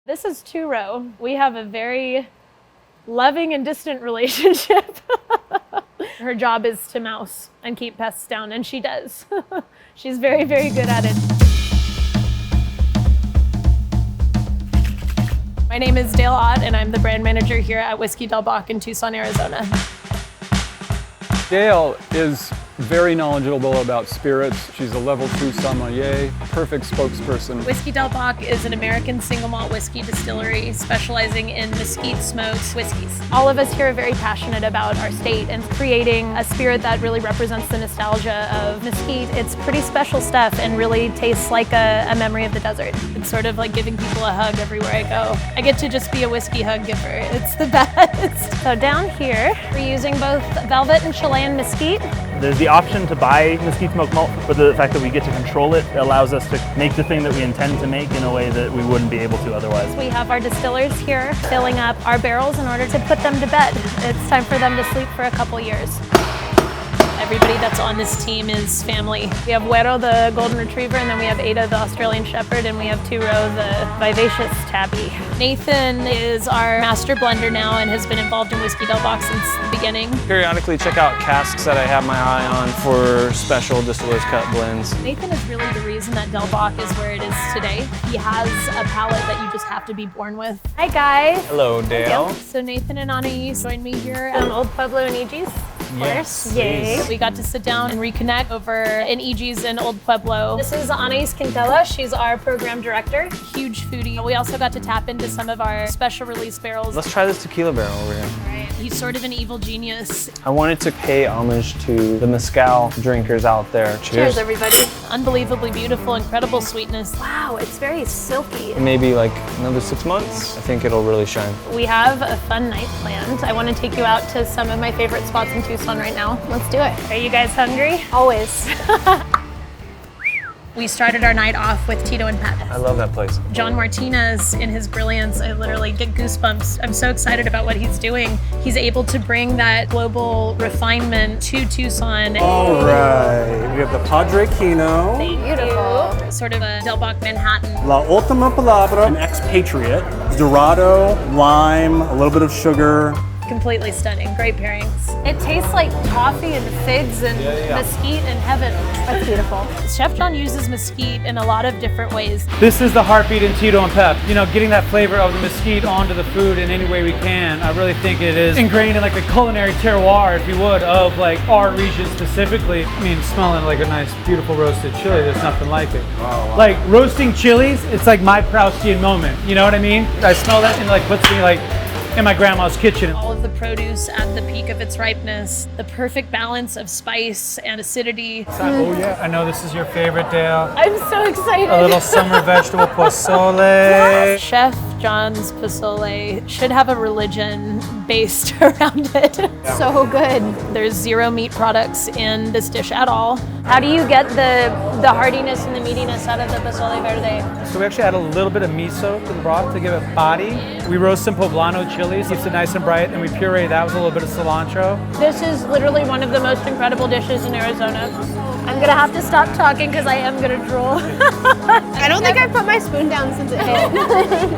This is Two-Row. We have a very loving and distant relationship. Her job is to mouse and keep pests down, and she does. She's very, very good at it. My name is Dale Ott, and I'm the brand manager here at Whiskey Del Bac in Tucson, Arizona. Dale is very knowledgeable about spirits. She's a level 2 sommelier, perfect spokesperson. Whiskey Del Bac is an American single malt whiskey distillery specializing in mesquite smoked whiskeys. All of us here are very passionate about our state and creating a spirit that really represents the nostalgia of mesquite. It's pretty special stuff and really tastes like a memory of the desert. It's sort of like giving people a hug everywhere I go. I get to just be a whiskey hug giver. It's the best. So down here, we're using both Velvet and Chilean mesquite. There's the option to buy mesquite smoked malt, but the fact that we get to control it allows us to make the thing that we intend to make in a way that we wouldn't be able to otherwise. We have our distillers here filling up our barrels in order to put them to bed. It's time for them to sleep for a couple years. Everybody that's on this team is family. We have Güero, the golden retriever, and then we have Ada, the Australian shepherd, and we have Two-Row, the vivacious tabby. Nathan is our master blender now and has been involved in Whiskey Del Bac since the beginning. Periodically check out casks that I have my eye on for special distillers cut blends. Nathan is really the reason that Del Bac is where it is today. He has a palate that you just have to be born with. Hi guys. Hello, Dale. So Nathan and Anais joined me here at Old Pueblo in Eegee's. Yes, Yay. We got to sit down and reconnect over in Eegee's in Old Pueblo. This is Anais Quintela. She's our program director. Huge foodie. We also got to tap into some of our special release barrels. Let's try this tequila barrel over here. Right. He's sort of an evil genius. I wanted to pay homage to the mezcal drinkers out there. Cheers, everybody. Unbelievably beautiful, incredible sweetness. Wow, it's very silky. Maybe like another 6 months, I think it'll really shine. We have a fun night planned. I want to take you out to some of my favorite spots in Tucson right now. Let's do it. Are you guys hungry? Always. We started our night off with Tito and Pep. I love that place. Jon Martinez, in his brilliance, I literally get goosebumps. I'm so excited about what he's doing. He's able to bring that global refinement to Tucson. All right, we have the Padre Kino. Beautiful. Sort of a Del Bac Manhattan. La Ultima Palabra, an expatriate. Dorado, lime, a little bit of sugar. Completely stunning. Great pairings. It tastes like coffee and figs and mesquite in heaven. That's beautiful. Chef Jon uses mesquite in a lot of different ways. This is the heartbeat in Tito and Pep. You know, getting that flavor of the mesquite onto the food in any way we can. I really think it is ingrained in like the culinary terroir, if you would, of like our region specifically. I mean, smelling like a nice, beautiful roasted chili, there's nothing like it. Wow. Like roasting chilies, it's like my Proustian moment. You know what I mean? I smell that and like puts me like in my grandma's kitchen. All of the produce at the peak of its ripeness, the perfect balance of spice and acidity. Oh yeah, I know this is your favorite, Dale. I'm so excited. A little summer vegetable pozole. Chef Jon's pozole should have a religion based around it. Yeah. So good. There's 0 meat products in this dish at all. How do you get the hardiness and the meatiness out of the pozole verde? So we actually add a little bit of miso to the broth to give it body. We roast some poblano chilies, keeps it nice and bright, and we puree that with a little bit of cilantro. This is literally one of the most incredible dishes in Arizona. I'm gonna have to stop talking because I am gonna drool. I don't think I've put my spoon down since it hit.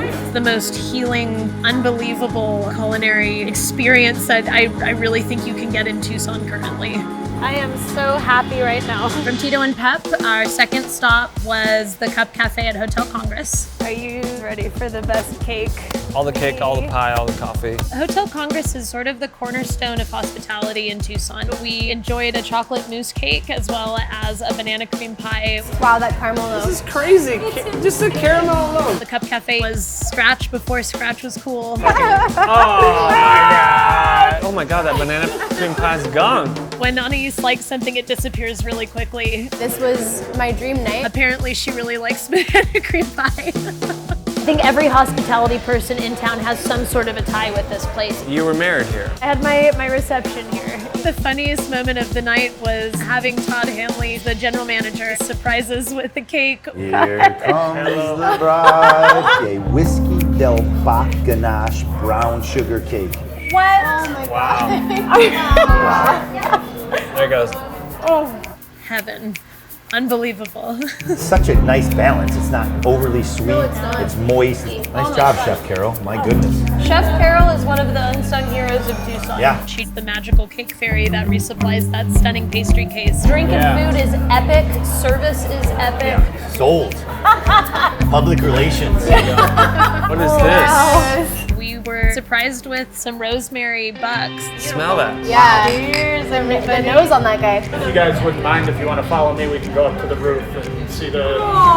It's the most healing, unbelievable culinary experience that I really think you can get in Tucson currently. I am so happy right now. From Tito and Pep, our second stop was the Cup Café at Hotel Congress. Are you ready for the best cake? All the cake, all the pie, all the coffee. Hotel Congress is sort of the cornerstone of hospitality in Tucson. We enjoyed a chocolate mousse cake as well as a banana cream pie. Wow, that caramel though. This is crazy. Just the caramel alone. The Cup Café was scratch before scratch was cool. Oh my god. Oh my god, that banana cream pie's gone. When Anais likes something, it disappears really quickly. This was my dream night. Apparently she really likes banana cream pie. I think every hospitality person in town has some sort of a tie with this place. You were married here. I had my reception here. The funniest moment of the night was having Todd Hanley, the general manager, surprise us with the cake. Here comes the bride, a Whiskey Del Bac ganache brown sugar cake. What? Oh my Wow. god. There it goes. Oh, heaven. Unbelievable. It's such a nice balance. It's not overly sweet. No, it's not. It's moist. Nice job, Chef Carol. My goodness. Chef Carol is one of the unsung heroes of Tucson. Yeah. She's the magical cake fairy that resupplies that stunning pastry case. Drink and food is epic. Service is epic. Sold. Public relations. What is this? We were surprised with some rosemary bucks. Smell that. Yeah. Cheers, The everybody. nose on that guy. If you guys wouldn't mind, if you want to follow me, we can go up to the roof and see the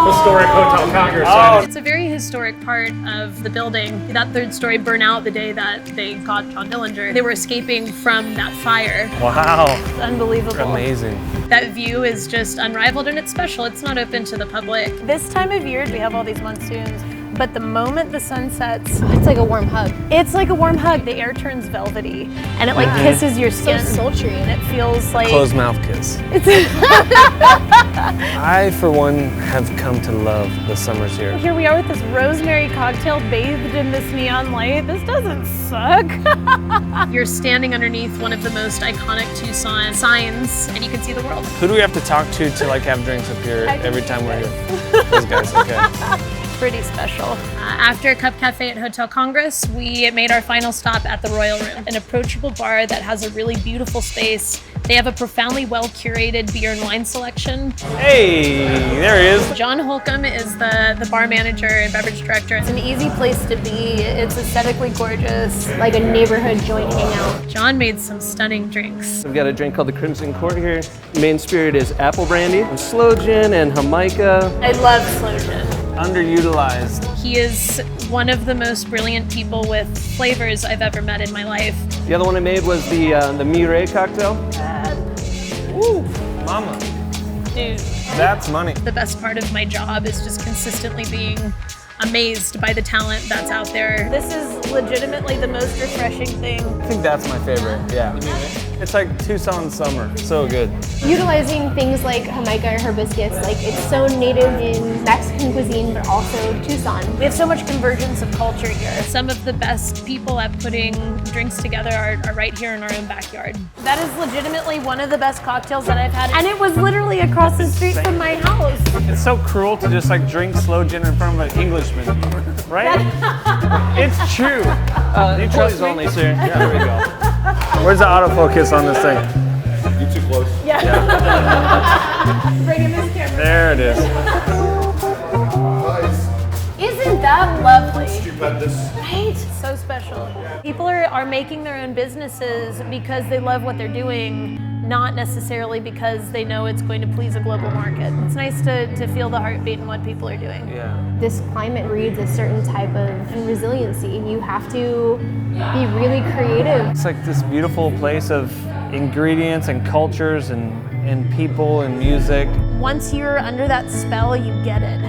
historic Hotel Congress. It's a very historic part of the building. That third story burned out the day that they caught John Dillinger. They were escaping from that fire. Wow. It's unbelievable. Amazing. That view is just unrivaled and it's special. It's not open to the public. This time of year, we have all these monsoons, but the moment the sun sets, It's like a warm hug. it's like a warm hug. The air turns velvety and it like kisses your So skin. sultry. And it feels like Closed mouth kiss. I, for one, have come to love the summers here. here we are with this rosemary cocktail bathed in this neon light. This doesn't suck. You're standing underneath one of the most iconic Tucson signs and you can see the world. Who do we have to talk to like have drinks up here every time we're here? Those guys, okay. Pretty special. After Cup Cafe at Hotel Congress, we made our final stop at the Royal Room, an approachable bar that has a really beautiful space. They have a profoundly well-curated beer and wine selection. Hey, there he is. Jon Holcombe is the bar manager and beverage director. It's an easy place to be. It's aesthetically gorgeous. Like a neighborhood joint hangout. John made some stunning drinks. We've got a drink called the Crimson Court here. Main spirit is apple brandy, sloe gin, and Jamaica. I love sloe gin. Underutilized. He is one of the most brilliant people with flavors I've ever met in my life. The other one I made was the Mireille cocktail. Woo, mama. Dude. That's money. The best part of my job is just consistently being amazed by the talent that's out there. This is legitimately the most refreshing thing. I think that's my favorite, yeah. It's like Tucson summer, so good. Utilizing things like Jamaica or hibiscus, like it's so native in Mexican cuisine, but also Tucson. We have so much convergence of culture here. Some of the best people at putting drinks together are right here in our own backyard. That is legitimately one of the best cocktails that I've had. And it was literally across the street from my house. It's so cruel to just like drink slow gin in front of an Englishman, right? It's true. Employees only, sir. Yeah, there we go. Where's the autofocus on this thing? You too close. Bring in this camera. There it is. Isn't that lovely? Stupendous. Right? So special. People are making their own businesses because they love what they're doing, not necessarily because they know it's going to please a global market. It's nice to feel the heartbeat in what people are doing. Yeah. This climate breeds a certain type of resiliency. You have to be really creative. It's like this beautiful place of ingredients and cultures and people and music. Once you're under that spell, you get it,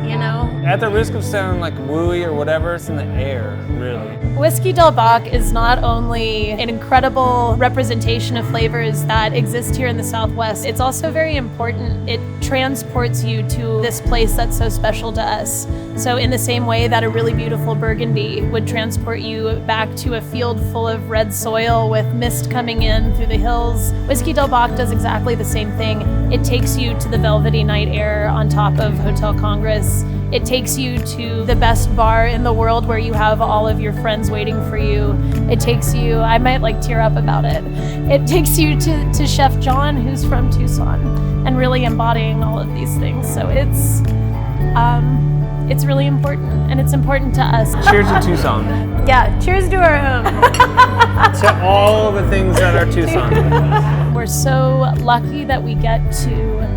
you know? At the risk of sounding like wooey or whatever, it's in the air, really. Whiskey Del Bac is not only an incredible representation of flavors that exist here in the Southwest, it's also very important. It transports you to this place that's so special to us. So in the same way that a really beautiful Burgundy would transport you back to a field full of red soil with mist coming in through the hills, Whiskey Del Bac does exactly the same thing. It takes you to the velvety night air on top of Hotel Congress. It takes you to the best bar in the world where you have all of your friends waiting for you. It takes you, I might like tear up about it. It takes you to Chef Jon, who's from Tucson, and really embodying all of these things. So it's really important, and it's important to us. Cheers to Tucson. Yeah, cheers to our home. To all the things that are Tucson. We're so lucky that we get to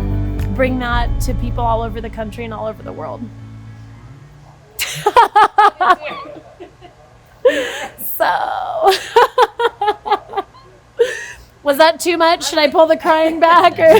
bring that to people all over the country and all over the world. So, was that too much? Should I pull the crying back? Or